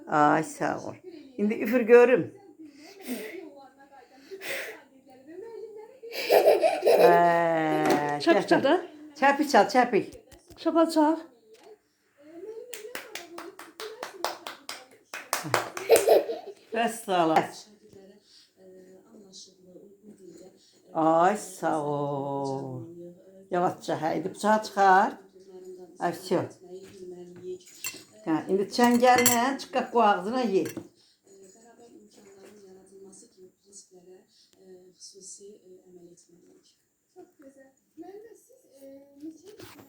Ay sağ ol. Şimdi üfür görüm. Çap çap da. Çapı çal çapı. Çapa çal. Bəs sağ ol. Ay sağ ol. Yavaşça haydi bıçağı çıkar. Ay все. Ha, indi çəngəlinə çıxaq bu ağzına ye.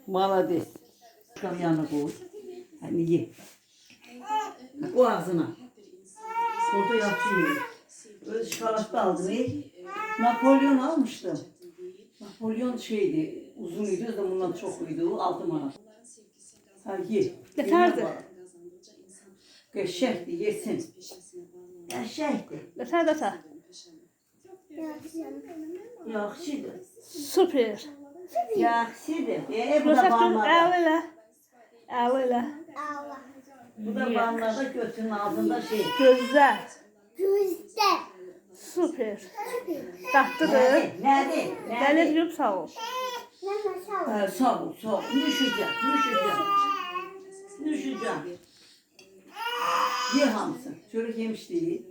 Malades. Çıkaq yanına koy. Hani ye. Bu ağzına. Orada yaxşı ye. Öz şokoladda aldım. Napolyon almışdım. Napolyon şeydi, uzun idi, özü də bundan çox idi, 6 manat. Ha, ye. Yeterdi. Qəşəkdir, yesin. Qəşəkdir. Yeter de ta. Yaxşıdır. Süper. Yaxşıdır. Bu da Rosakın banlarda. ağıyla. Ağıyla. Bu da banlarda götünün altında şey. Güzel. Süper. Tatlıdır. Nədir? Ben diyorum sağ ol. Sağ ol, sağ ol. Düşeceğim. Ye hamısı. Çörek yemiş değil.